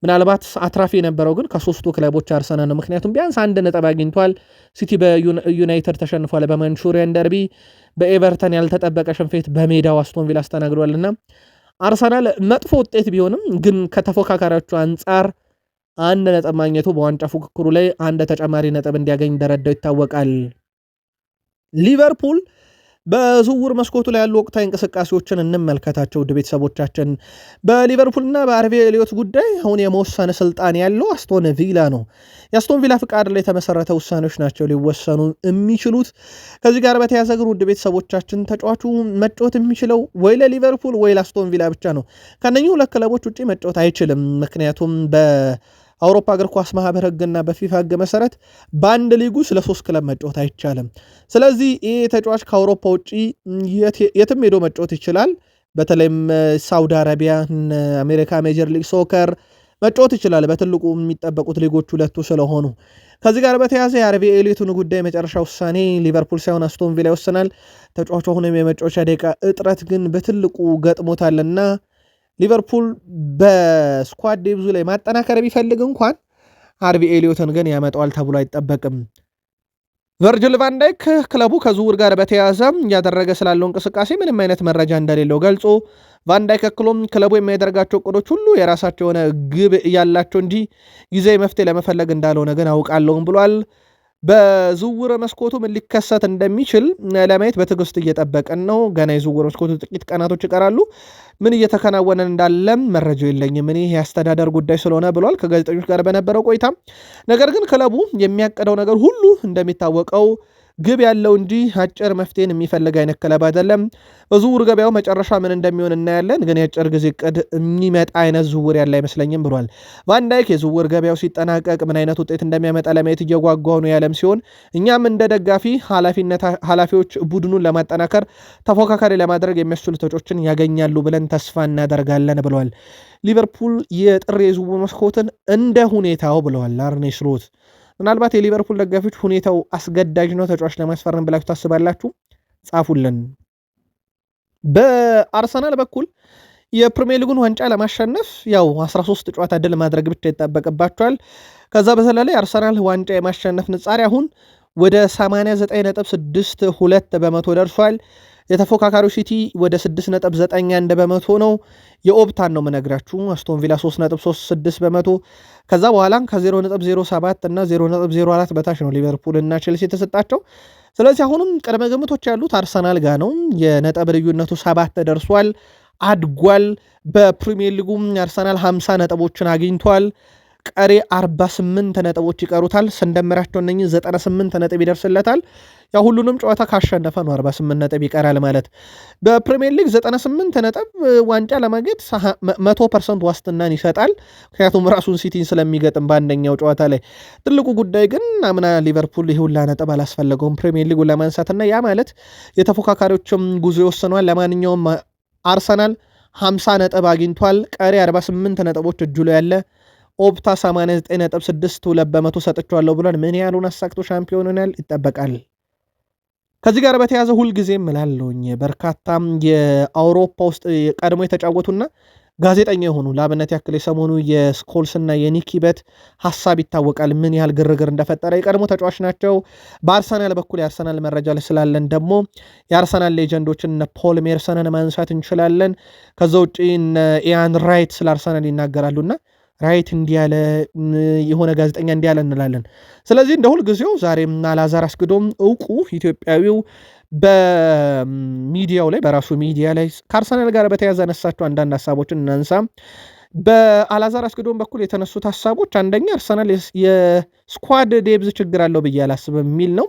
ምናልባት አትራፊ የነበረው ግን ከሶስቱ ክለቦች አርሰናል ነው። ምክንያቱም ቢያንስ 1 ነጥብ አግኝቷል። ሲቲ በዩናይትድ ተሸንፏል። በማንቹሪያን ደርቢ በኤቨርተን ያልተጠበቀ ሽንፈት በሜዳው አስቶን ቪላ አስተናግዷልና አርሰናል መጥፎ ውጤት ቢሆንም ግን ከተፎካካሪዎቹ አንጻር 1 ነጥብ ማግኘቱ በዋንጫ ፉክክሩ ላይ አንድ ተጨማሪ ነጥብ እንዲያገኝ ደረጃው ይታወቃል። ሊቨርፑል በዝውውር መስኮቱ ላይ ያሉ ወቅታዊ እንቅስቃሴዎችን እንመልከታቸው። ውድ ቤተሰቦቻችን በሊቨርፑልና በአርቢ ኤሊዮት ጉዳይ አሁን የመወሰን ስልጣን ያለው አስቶን ቪላ ነው። የአስቶን ቪላ ፍቃድ ላይ የተመሰረተ ውሳኔዎች ናቸው ሊወሰኑ የሚችሉት። ከዚህ ጋር በተያያዘ ግን ውድ ቤተሰቦቻችን ተጫዋቹ መጫወት የሚችለው ወይ ለሊቨርፑል ወይ ለአስቶን ቪላ ብቻ ነው። ከነኚህ ሁለት ክለቦች ውጭ መጫወት አይችልም። ምክንያቱም አውሮፓ እግር ኳስ ማህበር ህግና በፊፋ ህግ መሰረት በአንድ ሊጉ ስለ 3 ክለብ መጫወት አይቻልም። ስለዚህ ይህ ተጫዋች ከአውሮፓ ውጭ የትም ሄዶ መጫወት ይችላል። በተለይም ሳውዲ አረቢያ፣ አሜሪካ ሜጀር ሊግ ሶከር መጫወት ይችላል። በትልቁ የሚጠበቁት ሊጎች ሁለቱ ስለሆኑ ከዚህ ጋር በተያያዘ የአርቢ ኤሊዮትን ጉዳይ መጨረሻ ውሳኔ ሊቨርፑል ሳይሆን አስቶን ቪላ ይወስናል። ተጫዋቹ አሁንም የመጫወቻ ደቂቃ እጥረት ግን በትልቁ ገጥሞታልና ሊቨርፑል በስኳድ ዴብዙ ላይ ማጠናከር ቢፈልግ እንኳን አርቢ ኤሊዮትን ግን ያመጣዋል ተብሎ አይጠበቅም። ቨርጅል ቫንዳይክ ክለቡ ከዝውውር ጋር በተያያዘ እያደረገ ስላለው እንቅስቃሴ ምንም አይነት መረጃ እንደሌለው ገልጾ ቫንዳይክ አክሎም ክለቡ የሚያደርጋቸው እቅዶች ሁሉ የራሳቸው የሆነ ግብ ያላቸው እንጂ ጊዜያዊ መፍትሄ ለመፈለግ እንዳልሆነ ግን አውቃለሁም ብሏል። በዝውውር መስኮቱ ምን ሊከሰት እንደሚችል ለማየት በትዕግስት እየጠበቀን ነው። ገና የዝውውር መስኮቱ ጥቂት ቀናቶች ይቀራሉ። ምን እየተከናወነ እንዳለም መረጃው የለኝም። እኔ የአስተዳደር ጉዳይ ስለሆነ ብሏል ከጋዜጠኞች ጋር በነበረው ቆይታ። ነገር ግን ክለቡ የሚያቀደው ነገር ሁሉ እንደሚታወቀው ግብ ያለው እንጂ አጭር መፍትሄን የሚፈልግ አይነት ክለብ አይደለም። በዝውውር ገበያው መጨረሻ ምን እንደሚሆን እናያለን። ግን የአጭር ጊዜ እቅድ የሚመጣ አይነት ዝውውር ያለ አይመስለኝም ብሏል ቫንዳይክ። የዝውውር ገበያው ሲጠናቀቅ ምን አይነት ውጤት እንደሚያመጣ ለማየት እየጓጓው ነው ያለም ሲሆን እኛም እንደ ደጋፊ ኃላፊዎች ቡድኑን ለማጠናከር ተፎካካሪ ለማድረግ የሚያስችሉ ተጫዋቾችን ያገኛሉ ብለን ተስፋ እናደርጋለን ብለዋል። ሊቨርፑል የጥር የዝውውር መስኮትን እንደ ሁኔታው ብለዋል አርኔ ስሎት። ምናልባት የሊቨርፑል ደጋፊዎች ሁኔታው አስገዳጅ ነው ተጫዋች ለማስፈረም ብላችሁ ታስባላችሁ? ጻፉልን። በአርሰናል በኩል የፕሪሚየር ሊጉን ዋንጫ ለማሸነፍ ያው 13 ጨዋታ ድል ማድረግ ብቻ ይጠበቅባቸዋል። ከዛ በተለለ አርሰናል ዋንጫ የማሸነፍ ንጻሪ አሁን ወደ 89.62 በመቶ ደርሷል። የተፎካካሪው ሲቲ ወደ 6.91 በመቶ ነው። የኦፕታን ነው መነግራችሁ። አስቶን ቪላ 3.36 በመቶ። ከዛ በኋላ ከ0.07 እና 0.04 በታች ነው ሊቨርፑል እና ቼልሲ የተሰጣቸው። ስለዚህ አሁንም ቅድመ ግምቶች ያሉት አርሰናል ጋር ነው። የነጥብ ልዩነቱ 7 ደርሷል፣ አድጓል። በፕሪሚየር ሊጉም አርሰናል 50 ነጥቦችን አግኝቷል። ቀሪ 48 ነጥቦች ይቀሩታል። ስንደምራቸው እነኚህ 98 ነጥብ ይደርስለታል። ያ ሁሉንም ጨዋታ ካሸነፈ ነው 48 ነጥብ ይቀራል ማለት። በፕሪሚየር ሊግ 98 ነጥብ ዋንጫ ለማግኘት 100% ዋስትናን ይሰጣል። ምክንያቱም ራሱን ሲቲን ስለሚገጥም በአንደኛው ጨዋታ ላይ። ትልቁ ጉዳይ ግን አምና ሊቨርፑል ይህ ሁላ ነጥብ አላስፈለገውም ፕሪሚየር ሊጉን ለማንሳትና ያ ማለት የተፎካካሪዎችም ጉዞ ይወስነዋል። ለማንኛውም አርሰናል 50 ነጥብ አግኝቷል። ቀሪ 48 ነጥቦች እጁ ላይ ያለ ኦፕታ 89.62 በመቶ ሰጥቼዋለሁ ብሏል። ምን ያህሉን አሳክቶ ሻምፒዮን ይሆናል ይጠበቃል። ከዚህ ጋር በተያያዘ ሁልጊዜም እላለሁኝ በርካታም የአውሮፓ ውስጥ ቀድሞ የተጫወቱና ጋዜጠኛ የሆኑ ለአብነት ያክል የሰሞኑ የስኮልስና የኒኪበት ሀሳብ ይታወቃል። ምን ያህል ግርግር እንደፈጠረ የቀድሞ ተጫዋች ናቸው። በአርሰናል በኩል የአርሰናል መረጃ ስላለን ደግሞ የአርሰናል ሌጀንዶችን ፖል ሜርሰንን ማንሳት እንችላለን። ከዛ ውጭ ኢያን ራይት ስለ አርሰናል ይናገራሉና ራይት እንዲያለ የሆነ ጋዜጠኛ እንዲያለ እንላለን። ስለዚህ እንደ ሁልጊዜው ዛሬም አላዛር አስግዶም እውቁ ኢትዮጵያዊው በሚዲያው ላይ በራሱ ሚዲያ ላይ ከአርሰናል ጋር በተያያዘ ያነሳቸው አንዳንድ ሀሳቦችን እናንሳ። በአላዛር አስግዶም በኩል የተነሱት ሀሳቦች አንደኛ አርሰናል የስኳድ ዴብዝ ችግር አለው ብዬ አላስብም የሚል ነው።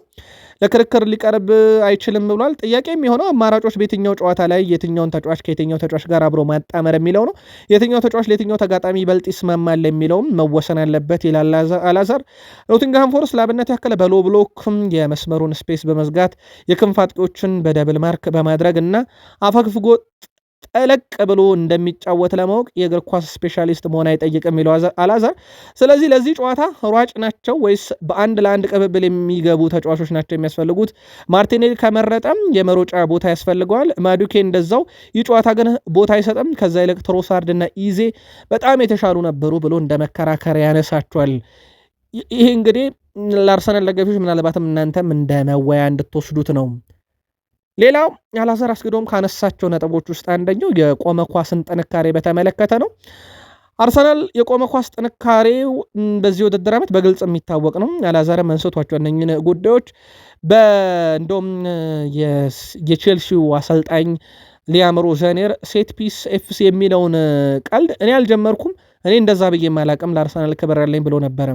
ለክርክር ሊቀርብ አይችልም ብሏል። ጥያቄ የሚሆነው አማራጮች በየትኛው ጨዋታ ላይ የትኛውን ተጫዋች ከየትኛው ተጫዋች ጋር አብሮ ማጣመር የሚለው ነው። የትኛው ተጫዋች ለየትኛው ተጋጣሚ ይበልጥ ይስማማል የሚለውም መወሰን አለበት ይላል አላዛር። ኖቲንግሃም ፎረስት ለአብነት ያክል በሎ ብሎክም የመስመሩን ስፔስ በመዝጋት የክንፍ አጥቂዎችን በደብል ማርክ በማድረግ እና አፈግፍጎ ጠለቅ ብሎ እንደሚጫወት ለማወቅ የእግር ኳስ ስፔሻሊስት መሆን አይጠይቅም የሚለው አላዛር። ስለዚህ ለዚህ ጨዋታ ሯጭ ናቸው ወይስ በአንድ ለአንድ ቅብብል የሚገቡ ተጫዋቾች ናቸው የሚያስፈልጉት? ማርቲኔሊ ከመረጠም የመሮጫ ቦታ ያስፈልገዋል። ማዱኬ እንደዛው። ይህ ጨዋታ ግን ቦታ አይሰጥም። ከዛ ይልቅ ትሮሳርድ እና ኢዜ በጣም የተሻሉ ነበሩ ብሎ እንደ መከራከሪያ ያነሳቸዋል። ይህ እንግዲህ ለአርሰናል ደጋፊዎች ምናልባትም እናንተም እንደ መወያ እንድትወስዱት ነው። ሌላው አላዛር አስገዶም ካነሳቸው ነጥቦች ውስጥ አንደኛው የቆመ ኳስን ጥንካሬ በተመለከተ ነው። አርሰናል የቆመ ኳስ ጥንካሬው በዚህ ውድድር ዓመት በግልጽ የሚታወቅ ነው። አላዛርም አንስቷቸው እነኝን ጉዳዮች እንደውም የቼልሲው አሰልጣኝ ሊያም ሮዘኔር ሴት ፒስ ኤፍሲ የሚለውን ቀልድ እኔ አልጀመርኩም፣ እኔ እንደዛ ብዬ ማላቅም ለአርሰናል ክብር ያለኝ ብሎ ነበረ።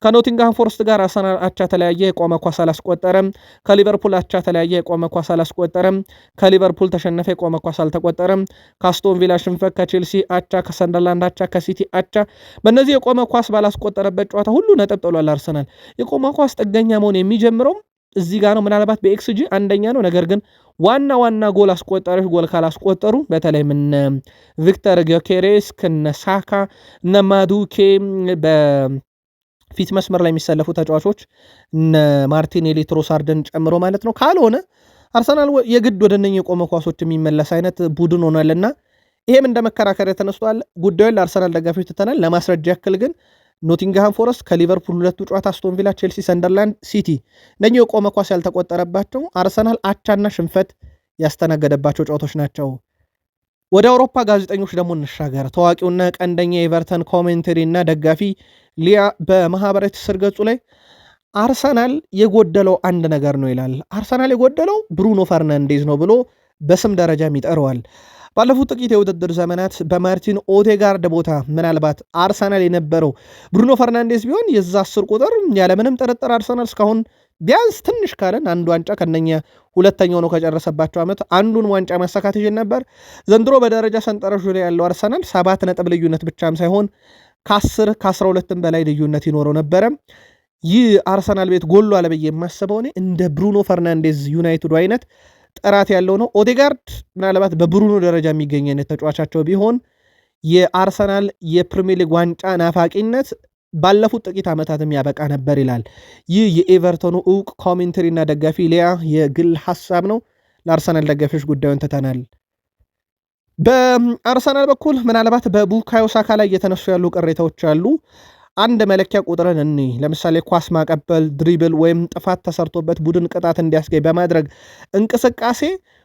ከኖቲንግሃም ፎረስት ጋር አርሰናል አቻ ተለያየ፣ የቆመ ኳስ አላስቆጠረም። ከሊቨርፑል አቻ ተለያየ፣ የቆመ ኳስ አላስቆጠረም። ከሊቨርፑል ተሸነፈ፣ የቆመ ኳስ አልተቆጠረም። ከአስቶን ቪላ ሽንፈት፣ ከቼልሲ አቻ፣ ከሰንደርላንድ አቻ፣ ከሲቲ አቻ። በእነዚህ የቆመ ኳስ ባላስቆጠረበት ጨዋታ ሁሉ ነጥብ ጥሏል አርሰናል። የቆመ ኳስ ጥገኛ መሆን የሚጀምረው እዚህ ጋር ነው። ምናልባት በኤክስጂ አንደኛ ነው። ነገር ግን ዋና ጎል አስቆጣሪዎች ጎል ካላስቆጠሩ በተለይም እነ ቪክተር ጊዮኬሬስ እነ ሳካ እነ ማዱኬ በፊት መስመር ላይ የሚሰለፉ ተጫዋቾች እነ ማርቲኔሊ ትሮሳርድን ጨምሮ ማለት ነው። ካልሆነ አርሰናል የግድ ወደ እነኚህ የቆመ ኳሶች የሚመለስ አይነት ቡድን ሆኗልና ይሄም እንደ መከራከሪያ ተነስቷል። ጉዳዩን ለአርሰናል ደጋፊዎች ትተናል። ለማስረጃ ያክል ግን ኖቲንግሃም ፎረስት ከሊቨርፑል ሁለቱ ጨዋታ፣ አስቶን ቪላ፣ ቼልሲ፣ ሰንደርላንድ፣ ሲቲ እነኚህ የቆመ ኳስ ያልተቆጠረባቸው አርሰናል አቻና ሽንፈት ያስተናገደባቸው ጨዋታዎች ናቸው። ወደ አውሮፓ ጋዜጠኞች ደግሞ እንሻገር። ታዋቂውና ቀንደኛ የኤቨርተን ኮሜንተሪ እና ደጋፊ ሊያ በማህበራዊ ትስስር ገጹ ላይ አርሰናል የጎደለው አንድ ነገር ነው ይላል። አርሰናል የጎደለው ብሩኖ ፈርናንዴዝ ነው ብሎ በስም ደረጃም ይጠረዋል። ባለፉት ጥቂት የውድድር ዘመናት በማርቲን ኦዴጋርድ ቦታ ምናልባት አርሰናል የነበረው ብሩኖ ፈርናንዴስ ቢሆን የዛ 10 ቁጥር ያለምንም ጥርጥር አርሰናል እስካሁን ቢያንስ ትንሽ ካለን አንድ ዋንጫ ከነኛ ሁለተኛው ነው ከጨረሰባቸው ዓመት አንዱን ዋንጫ ማሳካት ይችል ነበር። ዘንድሮ በደረጃ ሰንጠረዡ ላይ ያለው አርሰናል 7 ነጥብ ልዩነት ብቻም ሳይሆን ከ10 ከ12 በላይ ልዩነት ይኖረው ነበረ። ይህ አርሰናል ቤት ጎሎ አለብዬ የማስበው እኔ እንደ ብሩኖ ፈርናንዴዝ ዩናይትዱ አይነት ጥራት ያለው ነው። ኦዴጋርድ ምናልባት በብሩኖ ደረጃ የሚገኝ አይነት ተጫዋቻቸው ቢሆን የአርሰናል የፕሪሚየር ሊግ ዋንጫ ናፋቂነት ባለፉት ጥቂት ዓመታትም ያበቃ ነበር ይላል። ይህ የኤቨርተኑ እውቅ ኮሜንተሪ እና ደጋፊ ሊያ የግል ሐሳብ ነው። ለአርሰናል ደጋፊዎች ጉዳዩን ትተናል። በአርሰናል በኩል ምናልባት በቡካዮ ሳካ ላይ እየተነሱ ያሉ ቅሬታዎች አሉ። አንድ መለኪያ ቁጥርን እኒ ለምሳሌ ኳስ ማቀበል፣ ድሪብል ወይም ጥፋት ተሰርቶበት ቡድን ቅጣት እንዲያስገኝ በማድረግ እንቅስቃሴ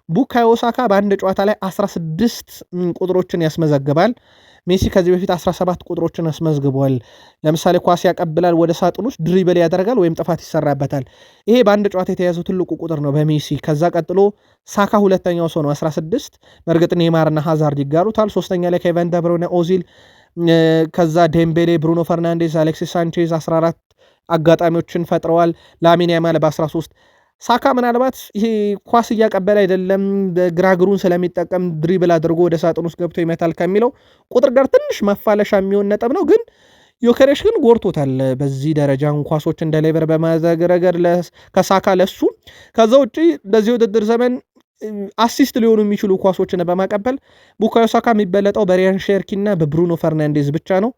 ቡካዮ ሳካ በአንድ ጨዋታ ላይ 16 ቁጥሮችን ያስመዘግባል። ሜሲ ከዚህ በፊት 17 ቁጥሮችን አስመዝግቧል። ለምሳሌ ኳስ ያቀብላል፣ ወደ ሳጥን ውስጥ ድሪብል ያደርጋል ወይም ጥፋት ይሰራበታል። ይሄ በአንድ ጨዋታ የተያዘው ትልቁ ቁጥር ነው በሜሲ። ከዛ ቀጥሎ ሳካ ሁለተኛው ሰው ነው 16። በእርግጥ ኔይማርና ሃዛርድ ይጋሩታል። ሶስተኛ ላይ ኬቨን ደብሮይነ፣ ኦዚል፣ ከዛ ዴምቤሌ፣ ብሩኖ ፈርናንዴዝ፣ አሌክሲስ ሳንቼዝ 14 አጋጣሚዎችን ፈጥረዋል። ላሚን ያማል በ13። ሳካ ምናልባት ይሄ ኳስ እያቀበለ አይደለም ግራግሩን ስለሚጠቀም ድሪብል አድርጎ ወደ ሳጥን ውስጥ ገብቶ ይመታል ከሚለው ቁጥር ጋር ትንሽ መፋለሻ የሚሆን ነጥብ ነው። ግን ዮኬሬሽ ግን ጎርቶታል በዚህ ደረጃ ኳሶች እንደ ሌቨር በማድረግ ረገድ ከሳካ ለሱ። ከዛ ውጭ በዚህ ውድድር ዘመን አሲስት ሊሆኑ የሚችሉ ኳሶችን በማቀበል ቡካዮ ሳካ የሚበለጠው በሪያን ሼርኪ እና በብሩኖ ፈርናንዴዝ ብቻ ነው።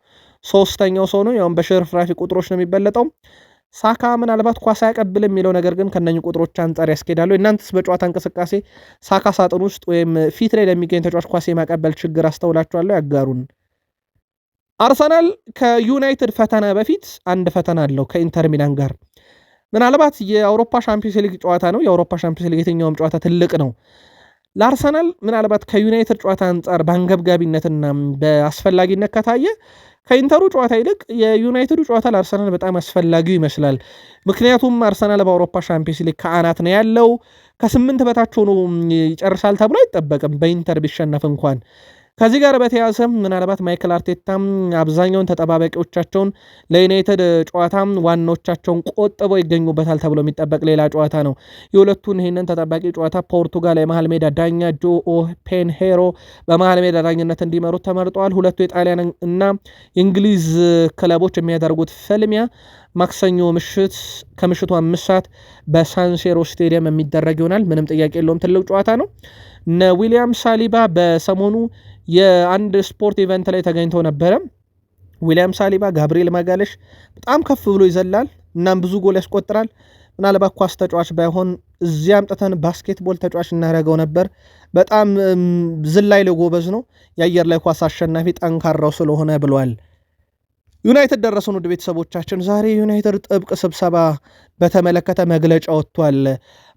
ሶስተኛው ሰው ነው፣ ያውም በሽርፍራፊ ቁጥሮች ነው የሚበለጠው። ሳካ ምናልባት ኳስ አያቀብል የሚለው ነገር ግን ከነኚህ ቁጥሮች አንጻር ያስኬዳሉ። እናንተስ በጨዋታ እንቅስቃሴ ሳካ ሳጥን ውስጥ ወይም ፊት ላይ ለሚገኝ ተጫዋች ኳስ የማቀበል ችግር አስተውላችኋለሁ? ያጋሩን። አርሰናል ከዩናይትድ ፈተና በፊት አንድ ፈተና አለው ከኢንተር ሚላን ጋር። ምናልባት የአውሮፓ ሻምፒዮንስ ሊግ ጨዋታ ነው። የአውሮፓ ሻምፒዮንስ ሊግ የትኛውም ጨዋታ ትልቅ ነው። ለአርሰናል ምናልባት ከዩናይትድ ጨዋታ አንጻር በአንገብጋቢነትና በአስፈላጊነት ከታየ ከኢንተሩ ጨዋታ ይልቅ የዩናይትዱ ጨዋታ ለአርሰናል በጣም አስፈላጊው ይመስላል። ምክንያቱም አርሰናል በአውሮፓ ሻምፒዮንስ ሊግ ከአናት ነው ያለው። ከ8 በታች ሆኖ ይጨርሳል ተብሎ አይጠበቅም በኢንተር ቢሸነፍ እንኳን። ከዚህ ጋር በተያያዘ ምናልባት ማይክል አርቴታም አብዛኛውን ተጠባባቂዎቻቸውን ለዩናይትድ ጨዋታ ዋናዎቻቸውን ቆጥበው ይገኙበታል ተብሎ የሚጠበቅ ሌላ ጨዋታ ነው። የሁለቱን ይህንን ተጠባቂ ጨዋታ ፖርቱጋል የመሃል ሜዳ ዳኛ ጆኦ ፔንሄሮ በመሃል ሜዳ ዳኝነት እንዲመሩት ተመርጠዋል። ሁለቱ የጣሊያን እና የእንግሊዝ ክለቦች የሚያደርጉት ፍልሚያ ማክሰኞ ምሽት ከምሽቱ 5 ሰዓት በሳንሴሮ ስቴዲየም የሚደረግ ይሆናል። ምንም ጥያቄ የለውም፣ ትልቅ ጨዋታ ነው። ዊሊያም ሳሊባ በሰሞኑ የአንድ ስፖርት ኢቨንት ላይ ተገኝተው ነበረ። ዊሊያም ሳሊባ ጋብሪኤል ማጋለሽ በጣም ከፍ ብሎ ይዘላል፣ እናም ብዙ ጎል ያስቆጥራል። ምናልባት ኳስ ተጫዋች ባይሆን እዚያ አምጥተን ባስኬትቦል ተጫዋች እናደርገው ነበር። በጣም ዝላይ ለጎበዝ ነው፣ የአየር ላይ ኳስ አሸናፊ ጠንካራው ስለሆነ ብሏል። ዩናይትድ ደረሱን። ውድ ቤተሰቦቻችን ዛሬ ዩናይትድ ጥብቅ ስብሰባ በተመለከተ መግለጫ ወጥቷል።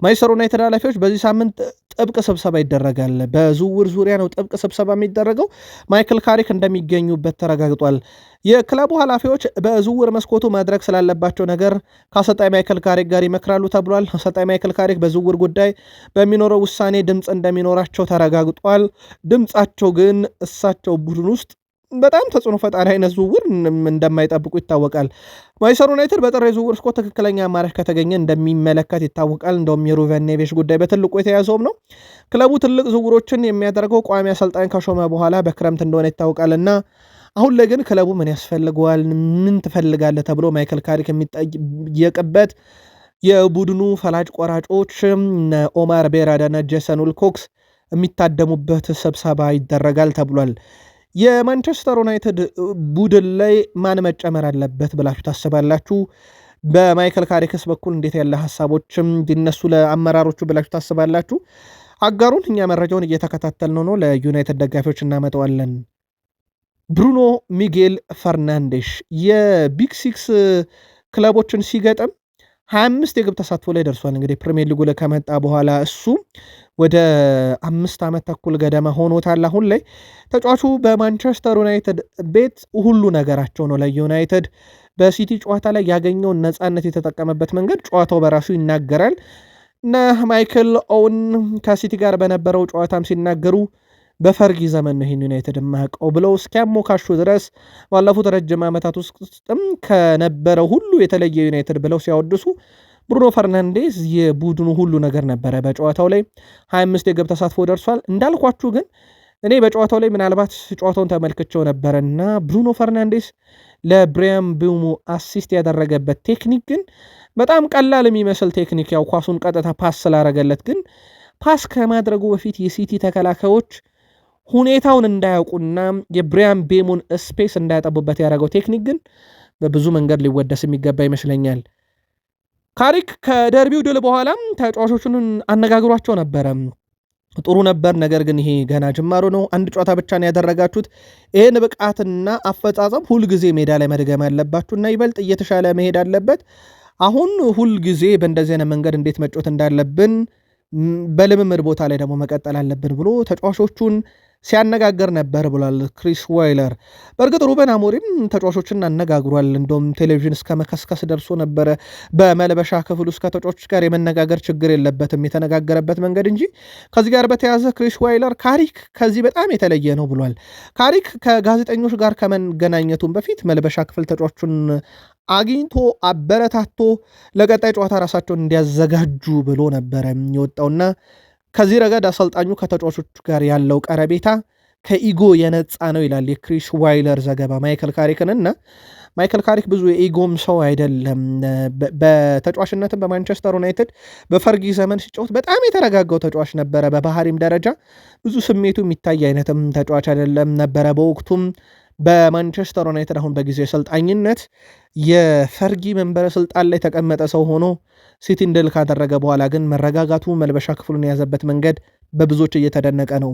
ማንቸስተር ዩናይትድ ኃላፊዎች በዚህ ሳምንት ጥብቅ ስብሰባ ይደረጋል። በዝውውር ዙሪያ ነው ጥብቅ ስብሰባ የሚደረገው። ማይክል ካሪክ እንደሚገኙበት ተረጋግጧል። የክለቡ ኃላፊዎች በዝውውር መስኮቱ ማድረግ ስላለባቸው ነገር ከአሰልጣኝ ማይክል ካሪክ ጋር ይመክራሉ ተብሏል። አሰልጣኝ ማይክል ካሪክ በዝውውር ጉዳይ በሚኖረው ውሳኔ ድምፅ እንደሚኖራቸው ተረጋግጧል። ድምፃቸው ግን እሳቸው ቡድን ውስጥ በጣም ተጽዕኖ ፈጣሪ አይነት ዝውውር እንደማይጠብቁ ይታወቃል። ማንቸስተር ዩናይትድ በጥር የዝውውር መስኮት ትክክለኛ አማራጭ ከተገኘ እንደሚመለከት ይታወቃል። እንደውም የሩቨን ኔቬሽ ጉዳይ በትልቁ የተያዘውም ነው። ክለቡ ትልቅ ዝውውሮችን የሚያደርገው ቋሚ አሰልጣኝ ከሾመ በኋላ በክረምት እንደሆነ ይታወቃልና አሁን ላይ ግን ክለቡ ምን ያስፈልገዋል፣ ምን ትፈልጋለህ ተብሎ ማይክል ካሪክ የሚጠየቅበት የቡድኑ ፈላጭ ቆራጮች ኦማር ቤራዳና ጄሰን ዊልኮክስ የሚታደሙበት ስብሰባ ይደረጋል ተብሏል። የማንቸስተር ዩናይትድ ቡድን ላይ ማን መጨመር አለበት ብላችሁ ታስባላችሁ? በማይክል ካሪክስ በኩል እንዴት ያለ ሀሳቦችም እንዲነሱ ለአመራሮቹ ብላችሁ ታስባላችሁ? አጋሩን። እኛ መረጃውን እየተከታተልን ነው፣ ለዩናይትድ ደጋፊዎች እናመጣዋለን። ብሩኖ ሚጌል ፈርናንዴሽ የቢግ ሲክስ ክለቦችን ሲገጥም 25 የግብ ተሳትፎ ላይ ደርሷል። እንግዲህ ፕሪሚየር ሊጉ ላይ ከመጣ በኋላ እሱ ወደ 5 ዓመት ተኩል ገደማ ሆኖታል። አሁን ላይ ተጫዋቹ በማንቸስተር ዩናይትድ ቤት ሁሉ ነገራቸው ነው። ለዩናይትድ በሲቲ ጨዋታ ላይ ያገኘውን ነፃነት የተጠቀመበት መንገድ ጨዋታው በራሱ ይናገራል። እና ማይክል ኦውን ከሲቲ ጋር በነበረው ጨዋታም ሲናገሩ በፈርጊ ዘመን ነው ይህን ዩናይትድ የማያውቀው ብለው እስኪያሞካሹ ድረስ ባለፉት ረጅም ዓመታት ውስጥም ከነበረው ሁሉ የተለየ ዩናይትድ ብለው ሲያወድሱ ብሩኖ ፈርናንዴዝ የቡድኑ ሁሉ ነገር ነበረ። በጨዋታው ላይ 25 የግብ ተሳትፎ ደርሷል። እንዳልኳችሁ ግን እኔ በጨዋታው ላይ ምናልባት ጨዋታውን ተመልክቼው ነበረና ብሩኖ ፈርናንዴዝ ለብሪያን ቤሞ አሲስት ያደረገበት ቴክኒክ ግን በጣም ቀላል የሚመስል ቴክኒክ፣ ያው ኳሱን ቀጥታ ፓስ ስላረገለት፣ ግን ፓስ ከማድረጉ በፊት የሲቲ ተከላካዮች ሁኔታውን እንዳያውቁና የብሪያን ቤሞን ስፔስ እንዳያጠቡበት ያደረገው ቴክኒክ ግን በብዙ መንገድ ሊወደስ የሚገባ ይመስለኛል። ካሪክ ከደርቢው ድል በኋላም ተጫዋቾቹን አነጋግሯቸው ነበረ። ጥሩ ነበር፣ ነገር ግን ይሄ ገና ጅማሮ ነው። አንድ ጨዋታ ብቻ ነው ያደረጋችሁት። ይህን ብቃትና አፈጻጸም ሁልጊዜ ሜዳ ላይ መድገም ያለባችሁና ይበልጥ እየተሻለ መሄድ አለበት። አሁን ሁልጊዜ በእንደዚህ አይነት መንገድ እንዴት መጫወት እንዳለብን በልምምድ ቦታ ላይ ደግሞ መቀጠል አለብን ብሎ ተጫዋቾቹን ሲያነጋገር ነበር ብሏል ክሪስ ዋይለር። በእርግጥ ሩበን አሞሪም ተጫዋቾችን አነጋግሯል። እንደውም ቴሌቪዥን እስከ መከስከስ ደርሶ ነበረ። በመልበሻ ክፍል ውስጥ ከተጫዋቾች ጋር የመነጋገር ችግር የለበትም የተነጋገረበት መንገድ እንጂ። ከዚህ ጋር በተያዘ ክሪስ ዋይለር ካሪክ ከዚህ በጣም የተለየ ነው ብሏል። ካሪክ ከጋዜጠኞች ጋር ከመገናኘቱም በፊት መልበሻ ክፍል ተጫዋቾቹን አግኝቶ አበረታቶ ለቀጣይ ጨዋታ ራሳቸውን እንዲያዘጋጁ ብሎ ነበረ የወጣውና ከዚህ ረገድ አሰልጣኙ ከተጫዋቾች ጋር ያለው ቀረቤታ ከኢጎ የነፃ ነው ይላል የክሪስ ዋይለር ዘገባ ማይክል ካሪክንና ማይክል ካሪክ ብዙ የኢጎም ሰው አይደለም። በተጫዋችነትም በማንቸስተር ዩናይትድ በፈርጊ ዘመን ሲጫወት በጣም የተረጋጋው ተጫዋች ነበረ። በባህሪም ደረጃ ብዙ ስሜቱ የሚታይ አይነትም ተጫዋች አይደለም ነበረ። በወቅቱም በማንቸስተር ዩናይትድ አሁን በጊዜ አሰልጣኝነት የፈርጊ መንበረ ስልጣን ላይ ተቀመጠ ሰው ሆኖ ሲቲን ድል ካደረገ በኋላ ግን መረጋጋቱ መልበሻ ክፍሉን የያዘበት መንገድ በብዙዎች እየተደነቀ ነው።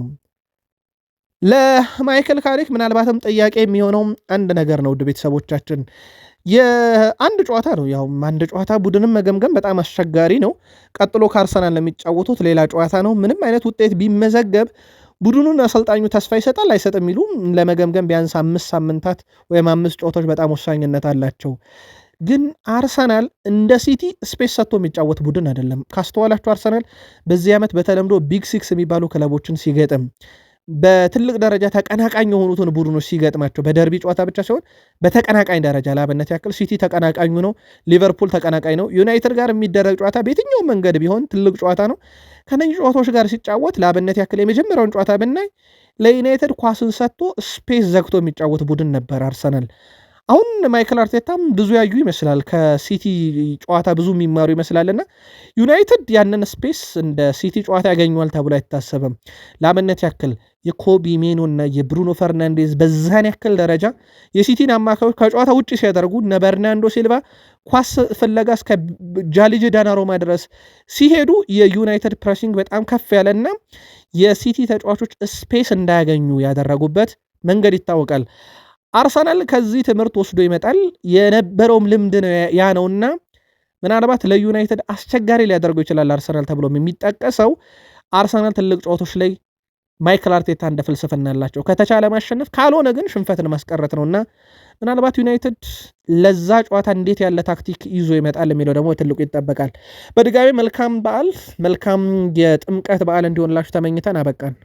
ለማይክል ካሪክ ምናልባትም ጥያቄ የሚሆነው አንድ ነገር ነው። ውድ ቤተሰቦቻችን የአንድ ጨዋታ ነው። ያው አንድ ጨዋታ ቡድንም መገምገም በጣም አስቸጋሪ ነው። ቀጥሎ ከአርሰናል ለሚጫወቱት ሌላ ጨዋታ ነው። ምንም አይነት ውጤት ቢመዘገብ ቡድኑን አሰልጣኙ ተስፋ ይሰጣል አይሰጥም የሚሉ ለመገምገም ቢያንስ 5 ሳምንታት ወይም 5 ጨዋታዎች በጣም ወሳኝነት አላቸው። ግን አርሰናል እንደ ሲቲ ስፔስ ሰጥቶ የሚጫወት ቡድን አይደለም። ካስተዋላችሁ አርሰናል በዚህ ዓመት በተለምዶ ቢግ ሲክስ የሚባሉ ክለቦችን ሲገጥም በትልቅ ደረጃ ተቀናቃኝ የሆኑትን ቡድኖች ሲገጥማቸው በደርቢ ጨዋታ ብቻ ሲሆን በተቀናቃኝ ደረጃ ለአብነት ያክል ሲቲ ተቀናቃኙ ነው፣ ሊቨርፑል ተቀናቃኝ ነው። ዩናይትድ ጋር የሚደረግ ጨዋታ በየትኛውም መንገድ ቢሆን ትልቅ ጨዋታ ነው። ከነዚህ ጨዋታዎች ጋር ሲጫወት ለአብነት ያክል የመጀመሪያውን ጨዋታ ብናይ ለዩናይትድ ኳስን ሰጥቶ ስፔስ ዘግቶ የሚጫወት ቡድን ነበር አርሰናል። አሁን ማይክል አርቴታም ብዙ ያዩ ይመስላል፣ ከሲቲ ጨዋታ ብዙ የሚማሩ ይመስላልና ዩናይትድ ያንን ስፔስ እንደ ሲቲ ጨዋታ ያገኘዋል ተብሎ አይታሰብም። ለአብነት ያክል የኮቢ ሜኖ እና የብሩኖ ፈርናንዴዝ በዛን ያክል ደረጃ የሲቲን አማካዮች ከጨዋታ ውጭ ሲያደርጉ እነ በርናንዶ ሲልቫ ኳስ ፍለጋ እስከ ጃሊጅ ዳናሮማ ድረስ ሲሄዱ የዩናይትድ ፕሬሲንግ በጣም ከፍ ያለና የሲቲ ተጫዋቾች ስፔስ እንዳያገኙ ያደረጉበት መንገድ ይታወቃል። አርሰናል ከዚህ ትምህርት ወስዶ ይመጣል። የነበረውም ልምድ ያ ነውና ምናልባት ለዩናይትድ አስቸጋሪ ሊያደርገው ይችላል። አርሰናል ተብሎም የሚጠቀሰው አርሰናል ትልቅ ጨዋታዎች ላይ ማይክል አርቴታ እንደ ፍልስፍና ያላቸው ከተቻለ ማሸነፍ፣ ካልሆነ ግን ሽንፈትን ማስቀረት ነውና ምናልባት ዩናይትድ ለዛ ጨዋታ እንዴት ያለ ታክቲክ ይዞ ይመጣል የሚለው ደግሞ ትልቁ ይጠበቃል። በድጋሚ መልካም በዓል፣ መልካም የጥምቀት በዓል እንዲሆንላችሁ ተመኝተን አበቃን።